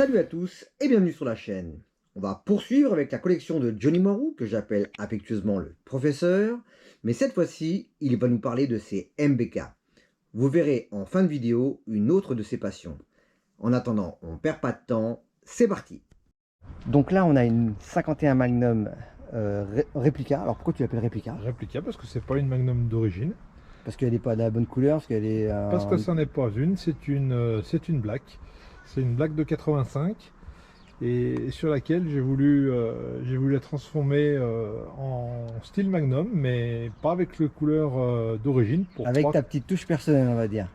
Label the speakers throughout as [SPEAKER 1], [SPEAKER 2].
[SPEAKER 1] Salut à tous et bienvenue sur la chaîne. On va poursuivre avec la collection de Johnny Morrow, que j'appelle affectueusement le professeur, mais cette fois-ci, il va nous parler de ses MBK. Vous verrez en fin de vidéo une autre de ses passions. En attendant, on perd pas de temps, c'est parti. Donc là, on a une 51 Magnum réplica. Alors pourquoi tu l'appelles réplica?
[SPEAKER 2] Réplica parce que c'est pas une Magnum d'origine.
[SPEAKER 1] Parce qu'elle n'est pas de la bonne couleur, parce qu'elle est...
[SPEAKER 2] Parce que ça n'est pas une, c'est une Black. C'est une Black de 85 et sur laquelle j'ai voulu la transformer en style Magnum, mais pas avec le couleur d'origine.
[SPEAKER 1] Avec ta petite touche personnelle, on va dire.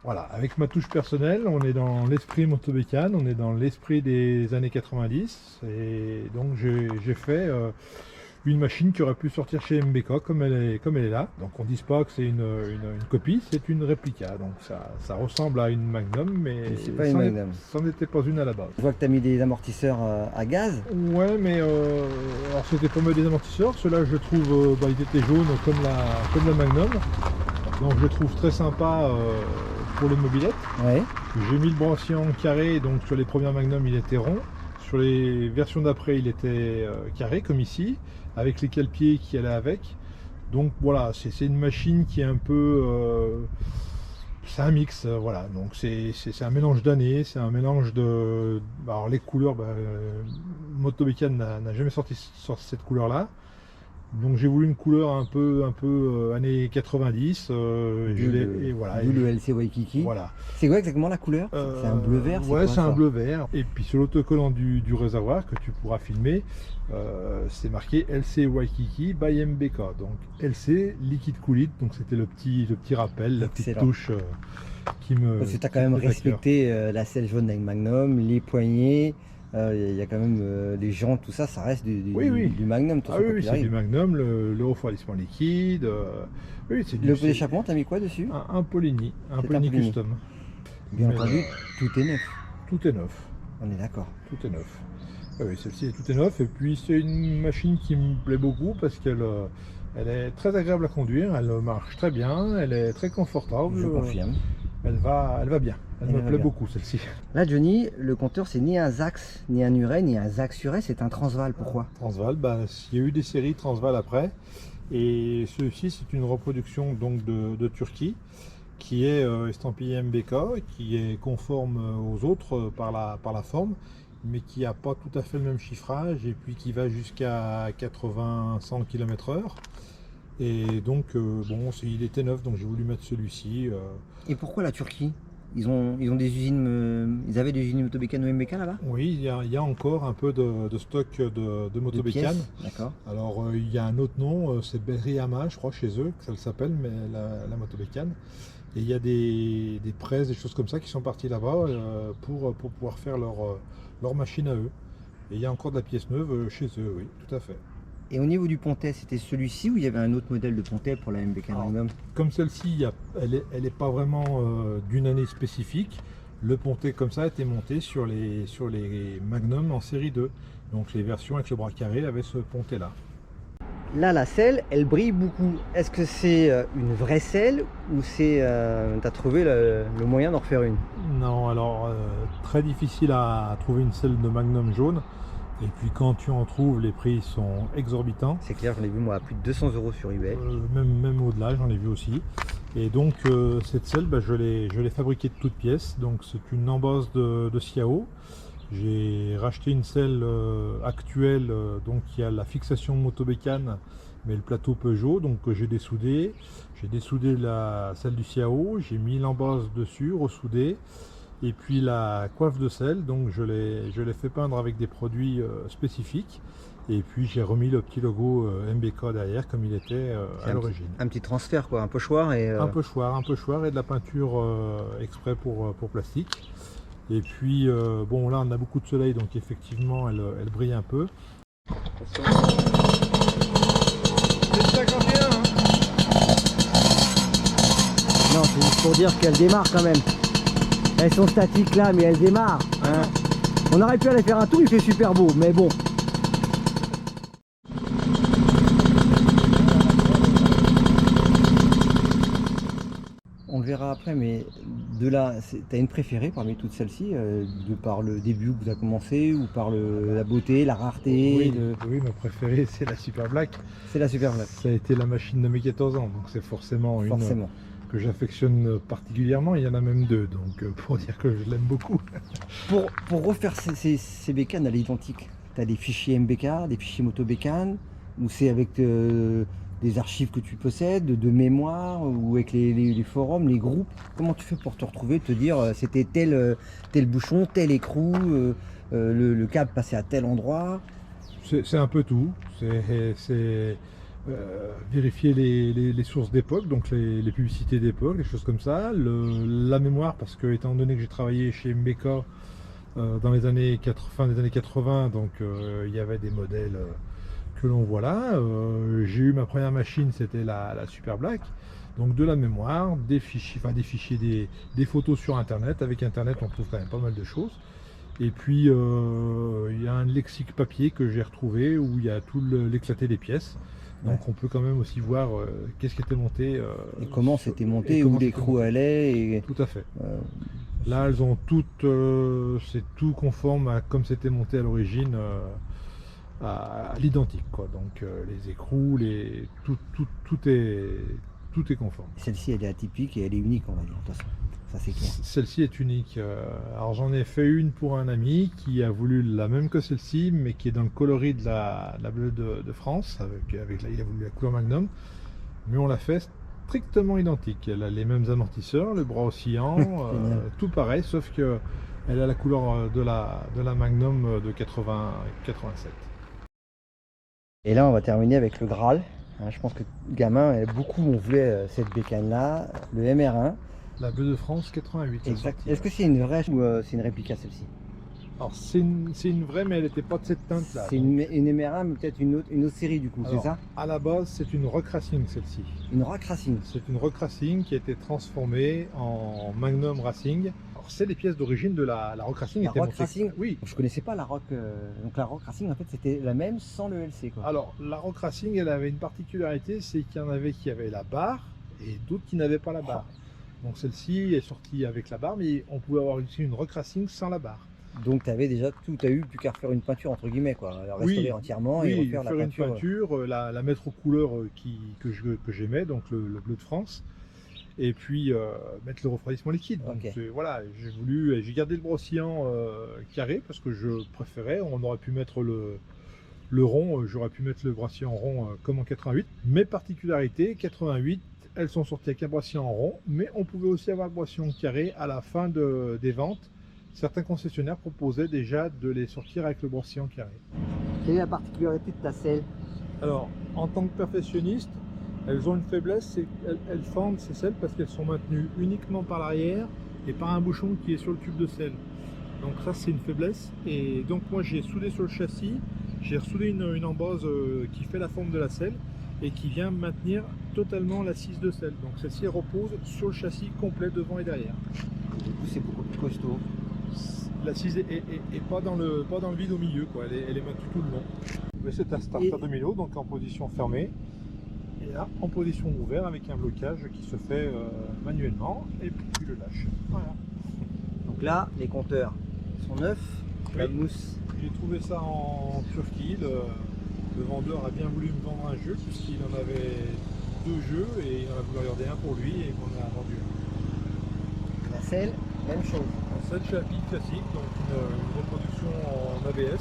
[SPEAKER 2] Voilà, avec ma touche personnelle, on est dans l'esprit Motobécane, on est dans l'esprit des années 90, et donc j'ai fait une machine qui aurait pu sortir chez MBK comme elle est là. Donc on ne dit pas que c'est une copie, c'est une réplica. Donc ça ressemble à une Magnum, mais
[SPEAKER 1] c'est pas une Magnum.
[SPEAKER 2] Ça n'était pas une à la base.
[SPEAKER 1] Je vois que tu as mis des amortisseurs à gaz.
[SPEAKER 2] Ouais, mais alors c'était pour mettre des amortisseurs. Ceux-là, je trouve, ils étaient jaunes comme la Magnum. Donc je les trouve très sympa pour les mobylettes.
[SPEAKER 1] Ouais.
[SPEAKER 2] J'ai mis le brassier en carré, donc sur les premières Magnum il était rond. Sur les versions d'après il était carré comme ici, avec les cale-pieds qui allaient avec. Donc voilà, c'est une machine qui est un peu... c'est un mix, voilà. Donc c'est un mélange d'années, c'est un mélange de... Alors les couleurs, Motobécane n'a jamais sorti cette couleur-là. Donc j'ai voulu une couleur un peu années 90, et voilà.
[SPEAKER 1] D'où le LC Waikiki.
[SPEAKER 2] Voilà.
[SPEAKER 1] C'est quoi exactement la couleur? C'est un bleu vert?
[SPEAKER 2] Ouais, c'est un bleu vert. Et puis sur l'autocollant du réservoir que tu pourras filmer, c'est marqué LC Waikiki by MBK. Donc LC Liquid Cooled, donc c'était le petit rappel, la petite touche qui me...
[SPEAKER 1] Parce que tu as quand même respecté la selle jaune avec Magnum, les poignées. Il y a quand même les jantes, tout ça, ça reste du Magnum.
[SPEAKER 2] Oui, c'est du Magnum, le refroidissement liquide. Oui, c'est
[SPEAKER 1] le pot d'échappement, t'as mis quoi dessus?
[SPEAKER 2] Un Polini, custom.
[SPEAKER 1] Bien entendu, tout est neuf.
[SPEAKER 2] Tout est neuf.
[SPEAKER 1] On est d'accord.
[SPEAKER 2] Tout est neuf. Oui, celle-ci, tout est neuf. Et puis c'est une machine qui me plaît beaucoup parce qu'elle est très agréable à conduire, elle marche très bien, elle est très confortable.
[SPEAKER 1] Je confirme.
[SPEAKER 2] Elle va bien. Elle me plaît beaucoup celle-ci.
[SPEAKER 1] Là Johnny, le compteur c'est ni un Zax, ni un Uray, ni un Zax Uray, c'est un Transval. Pourquoi?
[SPEAKER 2] Transval, il y a eu des séries Transval après. Et celui-ci c'est une reproduction donc de Turquie qui est estampillé MBK, qui est conforme aux autres par la forme, mais qui n'a pas tout à fait le même chiffrage et puis qui va jusqu'à 80-100 km/h. Et donc il était neuf, donc j'ai voulu mettre celui-ci.
[SPEAKER 1] Et pourquoi la Turquie? Ils ont des usines, ils avaient des usines Motobécane ou MBK là-bas?
[SPEAKER 2] Oui, il y a encore un peu de stock de Motobécane.
[SPEAKER 1] D'accord.
[SPEAKER 2] Alors il y a un autre nom, c'est Berryama, je crois, chez eux, que ça s'appelle, mais la Motobécane. Et il y a des presses, des choses comme ça qui sont parties là-bas pour pouvoir faire leur machine à eux. Et il y a encore de la pièce neuve chez eux, oui, tout à fait.
[SPEAKER 1] Et au niveau du pontet, c'était celui-ci ou il y avait un autre modèle de pontet pour la MBK Magnum?
[SPEAKER 2] Comme celle-ci, elle n'est pas vraiment d'une année spécifique. Le pontet comme ça a été monté sur les Magnum en série 2. Donc les versions avec le bras carré avaient ce pontet-là.
[SPEAKER 1] Là, la selle, elle brille beaucoup. Est-ce que c'est une vraie selle ou c'est tu as trouvé le moyen d'en refaire une?
[SPEAKER 2] Non, alors très difficile à trouver une selle de Magnum jaune. Et puis quand tu en trouves, les prix sont exorbitants.
[SPEAKER 1] C'est clair, j'en ai vu moi à plus de 200 € sur eBay.
[SPEAKER 2] Même au-delà, j'en ai vu aussi. Et donc cette selle, je l'ai fabriquée de toutes pièces. Donc c'est une embosse de Siao. J'ai racheté une selle actuelle, donc qui a la fixation Motobécane, mais le plateau Peugeot. Donc j'ai dessoudé. J'ai dessoudé la selle du Siao. J'ai mis l'embosse dessus, ressoudé. Et puis la coiffe de selle, donc je l'ai fait peindre avec des produits spécifiques. Et puis j'ai remis le petit logo MBK derrière comme il était à l'origine.
[SPEAKER 1] Un petit transfert quoi, un pochoir et...
[SPEAKER 2] Un pochoir et de la peinture exprès pour plastique. Et puis bon là on a beaucoup de soleil donc effectivement elle brille un peu. C'est 51 hein.
[SPEAKER 1] Non, c'est juste pour dire qu'elle démarre quand même. Elles sont statiques là, mais elles démarrent. Hein. On aurait pu aller faire un tour, il fait super beau, mais bon. On le verra dira après, mais de là, t'as une préférée parmi toutes celles-ci, de par le début où vous avez commencé, ou par la beauté, la rareté?
[SPEAKER 2] Oui, oui, ma préférée, c'est la Super Black.
[SPEAKER 1] C'est la Super Black.
[SPEAKER 2] Ça a été la machine de mes 14 ans, donc c'est forcément une que j'affectionne particulièrement. Il y en a même deux, donc pour dire que je l'aime beaucoup.
[SPEAKER 1] Pour refaire ces bécanes à l'identique, tu as des fichiers MBK, des fichiers moto bécanes, ou c'est avec des archives que tu possèdes, de mémoire, ou avec les forums, les groupes? Comment tu fais pour te retrouver, te dire c'était tel bouchon, tel écrou, le câble passé à tel endroit?
[SPEAKER 2] C'est un peu tout. C'est vérifier les sources d'époque, donc les publicités d'époque, les choses comme ça. La mémoire, parce que étant donné que j'ai travaillé chez MBK dans les années fin des années 80, donc il y avait des modèles que l'on voit là. J'ai eu ma première machine, c'était la Super Black. Donc de la mémoire, des fichiers, des photos sur internet. Avec internet, on trouve quand même pas mal de choses. Et puis il y a un lexique papier que j'ai retrouvé où il y a tout l'éclaté des pièces. Donc on peut quand même aussi voir qu'est-ce qui était monté.
[SPEAKER 1] Et comment c'était monté, où l'écrou allait. Et...
[SPEAKER 2] Tout à fait. Là, elles ont toutes, c'est tout conforme à comme c'était monté à l'origine, à l'identique, quoi. Donc les écrous, tout est conforme.
[SPEAKER 1] Celle-ci, elle est atypique et elle est unique, on va dire, de toute façon. Ça, c'est clair.
[SPEAKER 2] Celle-ci est unique. Alors j'en ai fait une pour un ami qui a voulu la même que celle-ci, mais qui est dans le coloris de la bleue de France. Il a voulu la couleur Magnum, mais on l'a fait strictement identique. Elle a les mêmes amortisseurs, le bras oscillant, tout pareil, sauf que elle a la couleur de la Magnum de 87.
[SPEAKER 1] Et là, on va terminer avec le Graal. Je pense que gamin, beaucoup on voulait cette bécane-là, le MR1.
[SPEAKER 2] La bleue de France 88.
[SPEAKER 1] Exact. Est-ce que c'est une vraie ou c'est une réplique celle-ci?
[SPEAKER 2] Alors c'est une vraie, mais elle n'était pas de cette teinte-là.
[SPEAKER 1] C'est une MR1, mais peut-être une autre série du coup, c'est ça?
[SPEAKER 2] À la base, c'est une Rock Racing celle-ci.
[SPEAKER 1] Une Rock Racing?
[SPEAKER 2] C'est une Rock Racing qui a été transformée en Magnum Racing. Alors c'est les pièces d'origine de la Rock Racing.
[SPEAKER 1] La Rock Racing?
[SPEAKER 2] Oui.
[SPEAKER 1] Je connaissais pas la Rock. Donc la Rock Racing, en fait, c'était la même sans le LC, quoi.
[SPEAKER 2] Alors la Rock Racing, elle avait une particularité, c'est qu'il y en avait qui avaient la barre et d'autres qui n'avaient pas la barre. Donc celle-ci est sortie avec la barre, mais on pouvait avoir aussi une Rock Racing sans la barre.
[SPEAKER 1] Donc tu avais déjà tout, tu as eu plus qu'à refaire une peinture entre guillemets, quoi, la restaurer entièrement et refaire la peinture.
[SPEAKER 2] Une peinture, la mettre aux couleurs que j'aimais, donc le bleu de France, et puis mettre le refroidissement liquide. Donc voilà, j'ai gardé le brossillant carré parce que je préférais. On aurait pu mettre le rond, j'aurais pu mettre le brossillant rond comme en 88. Mes particularités, 88. Elles sont sorties avec un brossillant en rond, mais on pouvait aussi avoir le brossillant carré à la fin des ventes. Certains concessionnaires proposaient déjà de les sortir avec le brossillant carré.
[SPEAKER 1] Quelle est la particularité de ta selle?
[SPEAKER 2] Alors, en tant que perfectionniste, elles ont une faiblesse, c'est qu'elles fendent ces selles parce qu'elles sont maintenues uniquement par l'arrière et par un bouchon qui est sur le tube de selle. Donc ça, c'est une faiblesse. Et donc moi, j'ai soudé sur le châssis, j'ai ressoudé une embase qui fait la forme de la selle et qui vient maintenir totalement l'assise de selle. Donc celle-ci repose sur le châssis complet devant et derrière.
[SPEAKER 1] Du coup c'est beaucoup plus costaud.
[SPEAKER 2] L'assise est pas dans le vide au milieu, quoi. Elle est maintenue tout le long. Mais c'est un starter 2000, donc en position fermée. Et là en position ouverte avec un blocage qui se fait manuellement et puis tu le lâches. Voilà.
[SPEAKER 1] Donc là les compteurs sont neufs, la mousse.
[SPEAKER 2] J'ai trouvé ça en Turquie. Le vendeur a bien voulu me vendre un jeu puisqu'il en avait 2 jeux et il en a voulu regarder un pour lui et qu'on a vendu un.
[SPEAKER 1] La selle, même chose.
[SPEAKER 2] La selle Chapi classique, donc une reproduction en ABS,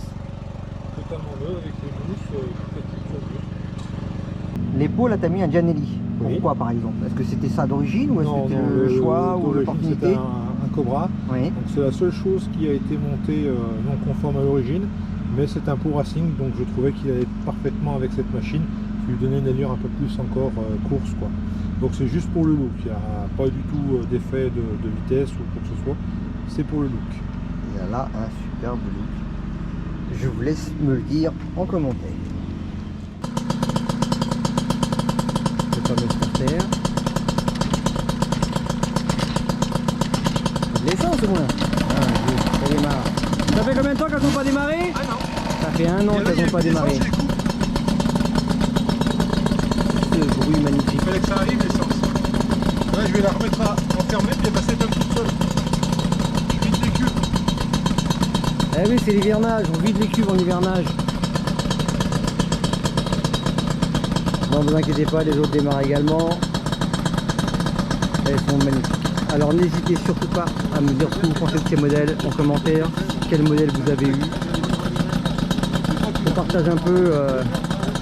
[SPEAKER 2] totalement neuve avec les mousses,
[SPEAKER 1] L'épaule, là, t'as mis un Giannelli. Pourquoi par exemple? Est-ce que c'était ça d'origine ou est-ce que c'était le choix ou l'opportunité?
[SPEAKER 2] C'était un Cobra.
[SPEAKER 1] Oui.
[SPEAKER 2] Donc c'est la seule chose qui a été montée non conforme à l'origine. Mais c'est un pot racing, donc je trouvais qu'il allait parfaitement avec cette machine, qui lui donnait une allure un peu plus encore course, quoi. Donc c'est juste pour le look, il n'y a pas du tout d'effet de vitesse ou quoi que ce soit, c'est pour le look.
[SPEAKER 1] Il y a là un superbe look. Je vous laisse me le dire en commentaire. Le fameux starter. L'essence au moins. Ça démarre. Ça fait combien de temps qu'elles n'ont pas démarré?
[SPEAKER 2] Ah non.
[SPEAKER 1] Ça fait 1 an qu'elles n'ont pas démarré. Ce bruit magnifique.
[SPEAKER 2] Il fallait que ça arrive l'essence. Là, je vais la remettre à enfermer, puis elle va s'éteindre toute seule. Je vide les cubes.
[SPEAKER 1] Eh oui, c'est l'hivernage, on vide les cubes en hivernage. Non, vous inquiétez pas, les autres démarrent également. Elles sont magnifiques. Alors n'hésitez surtout pas à me dire ce que vous pensez de ces modèles en commentaire, quel modèle vous avez eu. On partage un peu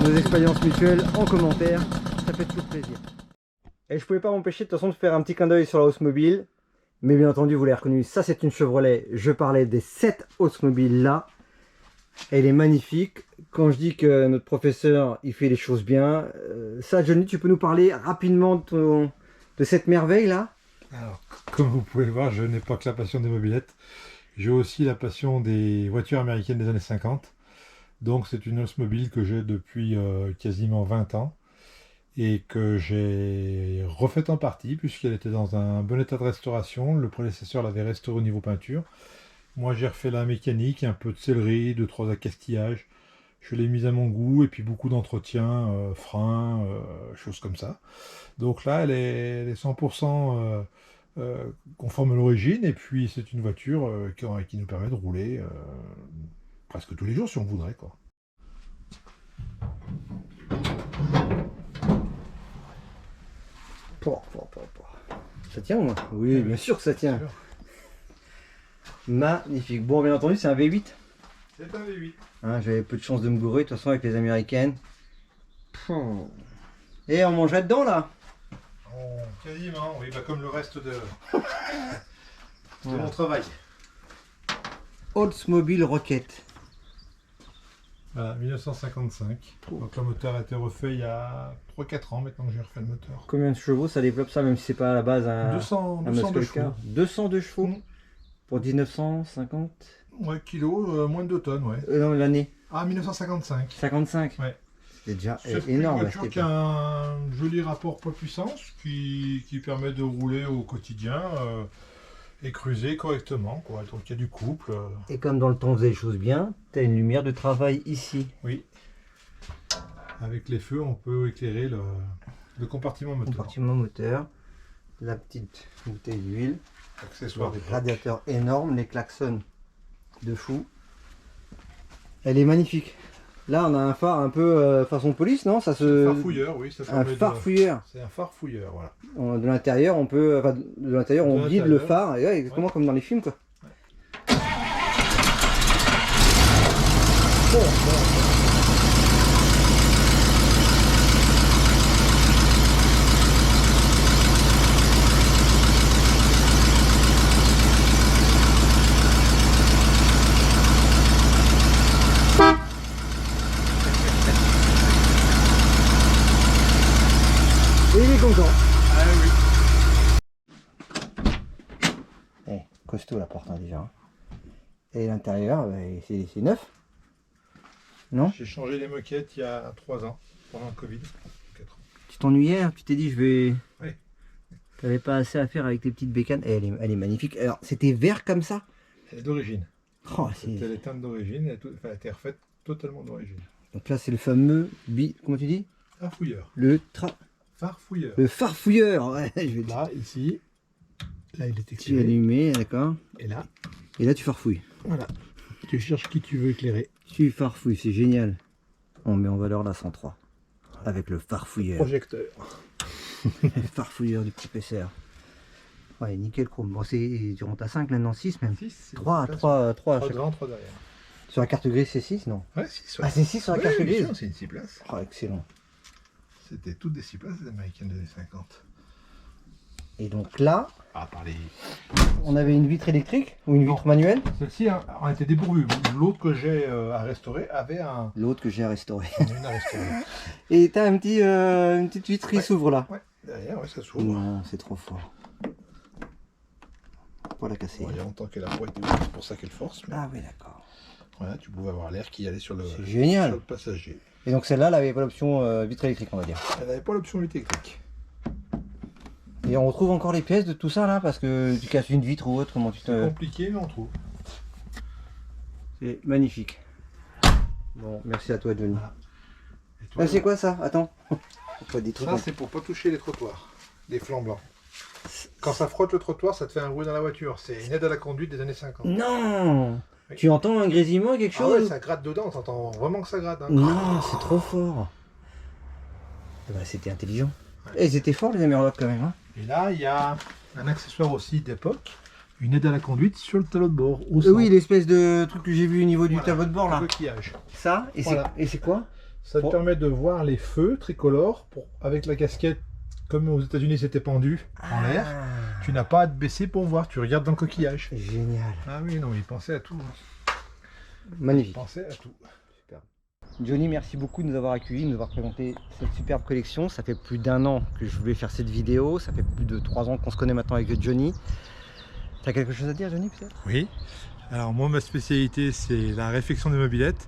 [SPEAKER 1] nos expériences mutuelles en commentaire, ça fait toujours plaisir. Et je pouvais pas m'empêcher de toute façon de faire un petit clin d'œil sur la Oldsmobile, mais bien entendu vous l'avez reconnu, ça c'est une Chevrolet. Je parlais des 7 Oldsmobile là. Elle est magnifique. Quand je dis que notre professeur il fait les choses bien, ça Johnny, tu peux nous parler rapidement de cette merveille là?
[SPEAKER 2] Alors, comme vous pouvez le voir, je n'ai pas que la passion des mobylettes. J'ai aussi la passion des voitures américaines des années 50. Donc c'est une Oldsmobile que j'ai depuis quasiment 20 ans et que j'ai refaite en partie puisqu'elle était dans un bon état de restauration. Le prédécesseur l'avait restaurée au niveau peinture. Moi j'ai refait la mécanique, un peu de sellerie, 2-3 accastillages. Je l'ai mise à mon goût et puis beaucoup d'entretien, freins, choses comme ça. Donc là elle est 100% conforme à l'origine et puis c'est une voiture qui nous permet de rouler presque tous les jours si on voudrait quoi.
[SPEAKER 1] Ça tient moi? Oui, bien sûr que ça tient. Magnifique. Bon, bien entendu, c'est un V8.
[SPEAKER 2] C'est un V8.
[SPEAKER 1] Hein, j'avais peu de chance de me gourer, de toute façon, avec les américaines. Et on mangerait dedans, là?
[SPEAKER 2] Quasiment, oui, bah, comme le reste de mon travail.
[SPEAKER 1] Oldsmobile Rocket.
[SPEAKER 2] Voilà, 1955. Donc le moteur a été refait il y a 3-4 ans maintenant que j'ai refait le moteur.
[SPEAKER 1] Combien de chevaux ça développe ça, même si c'est pas à la base un
[SPEAKER 2] 202 chevaux.
[SPEAKER 1] 202 chevaux pour 1950.
[SPEAKER 2] Ouais, kilos, moins de 2 tonnes, ouais.
[SPEAKER 1] Non, l'année.
[SPEAKER 2] Ah, 1955.
[SPEAKER 1] 55.
[SPEAKER 2] Ouais.
[SPEAKER 1] C'est déjà
[SPEAKER 2] C'est
[SPEAKER 1] énorme.
[SPEAKER 2] une voiture qui a un joli rapport poids-puissance qui permet de rouler au quotidien et cruiser correctement, quoi. Donc il y a du couple.
[SPEAKER 1] Et comme dans le temps on faisait les choses bien, tu as une lumière de travail ici.
[SPEAKER 2] Oui. Avec les feux, on peut éclairer le compartiment moteur.
[SPEAKER 1] Compartiment moteur, la petite bouteille d'huile,
[SPEAKER 2] Accessoire.
[SPEAKER 1] le radiateur énorme, les klaxons de fou. Elle est magnifique. Là, on a un phare un peu façon police, non? Ça se...
[SPEAKER 2] Farfouilleur, oui. Ça
[SPEAKER 1] un farfouilleur.
[SPEAKER 2] C'est un farfouilleur, voilà.
[SPEAKER 1] De l'intérieur, on peut, enfin, de l'intérieur, on vide le phare, et ouais, exactement comme dans les films, quoi. Ouais. Et il est content.
[SPEAKER 2] Ah oui.
[SPEAKER 1] Eh, costaud la porte hein, déjà. Et l'intérieur, bah, c'est neuf. Non?
[SPEAKER 2] J'ai changé les moquettes il y a 3 ans, pendant le Covid. 4 ans.
[SPEAKER 1] Tu t'ennuyais, tu t'es dit je vais...
[SPEAKER 2] Oui.
[SPEAKER 1] Tu n'avais pas assez à faire avec tes petites bécanes. Et elle est magnifique. Alors, c'était vert comme ça?
[SPEAKER 2] Elle est d'origine.
[SPEAKER 1] Oh,
[SPEAKER 2] c'était les teintes d'origine, elle a été refaite totalement d'origine.
[SPEAKER 1] Donc là, c'est le fameux comment tu dis?
[SPEAKER 2] Farfouilleur. Farfouilleur.
[SPEAKER 1] Le farfouilleur, ouais, je vais
[SPEAKER 2] là, ici, là il est
[SPEAKER 1] tu
[SPEAKER 2] éclairé.
[SPEAKER 1] allumé, d'accord.
[SPEAKER 2] Et là
[SPEAKER 1] tu farfouilles.
[SPEAKER 2] Voilà. Tu cherches qui tu veux éclairer.
[SPEAKER 1] Tu farfouilles, c'est génial. On met en valeur la 103 avec le farfouilleur.
[SPEAKER 2] Projecteur.
[SPEAKER 1] Le farfouilleur du professeur. Ouais, nickel chrome. Bon, c'est tu rentres à 5 maintenant, 6 même.
[SPEAKER 2] 6,
[SPEAKER 1] 3
[SPEAKER 2] 3
[SPEAKER 1] chaque...
[SPEAKER 2] devant, 3 derrière.
[SPEAKER 1] Sur la carte grise, c'est 6, non?
[SPEAKER 2] Ouais, 6.
[SPEAKER 1] Ah, c'est 6 sur la carte grise.
[SPEAKER 2] C'est une 6 places.
[SPEAKER 1] Oh, excellent.
[SPEAKER 2] C'était toutes des 6 places des américaines des années 50.
[SPEAKER 1] Et donc là,
[SPEAKER 2] Par les...
[SPEAKER 1] on avait une vitre électrique ou une vitre manuelle?
[SPEAKER 2] Celle-ci hein, a été dépourvue. L'autre que j'ai à restaurer avait un...
[SPEAKER 1] L'autre que j'ai à restaurer.
[SPEAKER 2] Une à restaurer.
[SPEAKER 1] Et t'as une petite vitre qui s'ouvre là.
[SPEAKER 2] Ouais, derrière, ouais, ça s'ouvre.
[SPEAKER 1] Non, c'est trop fort. Faut la casser.
[SPEAKER 2] Bon, il y a longtemps qu'elle a pas été ouverte, c'est pour ça qu'elle force. Mais...
[SPEAKER 1] Ah oui, d'accord.
[SPEAKER 2] Voilà, tu pouvais avoir l'air qui allait sur le,
[SPEAKER 1] C'est génial.
[SPEAKER 2] sur le passager.
[SPEAKER 1] Et donc celle-là, elle n'avait pas l'option vitre électrique, on va dire.
[SPEAKER 2] Elle n'avait pas l'option électrique.
[SPEAKER 1] Et on retrouve encore les pièces de tout ça là, parce que tu casses une vitre ou autre, comment tu
[SPEAKER 2] C'est
[SPEAKER 1] te...
[SPEAKER 2] compliqué, mais on trouve.
[SPEAKER 1] C'est magnifique. Bon, merci à toi, Johnny.
[SPEAKER 2] Voilà. Et toi,
[SPEAKER 1] Ah, c'est quoi ça? Attends. Des trucs
[SPEAKER 2] ça, c'est pour pas toucher les trottoirs. Des flancs blancs. Quand ça frotte le trottoir, ça te fait un bruit dans la voiture. C'est une aide à la conduite des années 50.
[SPEAKER 1] Non.
[SPEAKER 2] Oui.
[SPEAKER 1] Tu entends un grésillement, quelque
[SPEAKER 2] Ah ouais,
[SPEAKER 1] chose?
[SPEAKER 2] ça gratte dedans, t'entends vraiment que ça gratte. Hein.
[SPEAKER 1] Non, c'est trop fort. Eh ben, c'était intelligent. Et ils étaient forts les Amerlocs quand même. Hein.
[SPEAKER 2] Et là, il y a un accessoire aussi d'époque, une aide à la conduite sur le tableau de bord.
[SPEAKER 1] Oui, l'espèce de truc que j'ai vu au niveau du tableau de bord là.
[SPEAKER 2] Le coquillage.
[SPEAKER 1] Ça, et
[SPEAKER 2] Voilà.
[SPEAKER 1] c'est quoi?
[SPEAKER 2] Ça te permet de voir les feux tricolores avec la casquette, comme aux États-Unis c'était pendu en l'air. Tu n'as pas à te baisser pour voir, tu regardes dans le coquillage.
[SPEAKER 1] Génial.
[SPEAKER 2] Ah oui, non, il pensait à tout.
[SPEAKER 1] Magnifique.
[SPEAKER 2] Il pensait à tout.
[SPEAKER 1] Super. Johnny, merci beaucoup de nous avoir accueillis, de nous avoir présenté cette superbe collection. Ça fait plus d'1 an que je voulais faire cette vidéo. Ça fait plus de 3 ans qu'on se connaît maintenant avec Johnny. Tu as quelque chose à dire, Johnny, peut-être?
[SPEAKER 2] Oui. Alors moi, ma spécialité, c'est la réfection des mobylettes.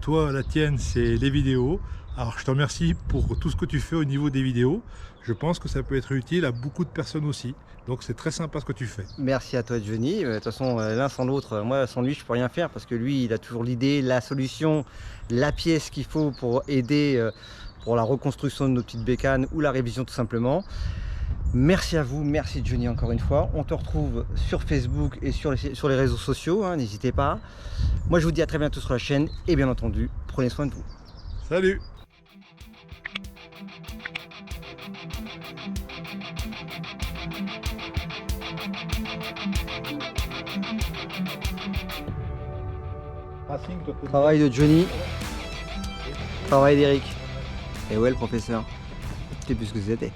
[SPEAKER 2] Toi, la tienne, c'est les vidéos. Alors je te remercie pour tout ce que tu fais au niveau des vidéos. Je pense que ça peut être utile à beaucoup de personnes aussi. Donc c'est très sympa ce que tu fais.
[SPEAKER 1] Merci à toi, Johnny. De toute façon, l'un sans l'autre, moi sans lui je peux rien faire parce que lui il a toujours l'idée, la solution, la pièce qu'il faut pour aider pour la reconstruction de nos petites bécanes ou la révision tout simplement. Merci à vous, merci Johnny encore une fois. On te retrouve sur Facebook et sur les réseaux sociaux, hein, n'hésitez pas. Moi je vous dis à très bientôt sur la chaîne et bien entendu, prenez soin de vous.
[SPEAKER 2] Salut!
[SPEAKER 1] Travail de Johnny, travail d'Eric. Et ouais le professeur, tu sais plus ce que c'était.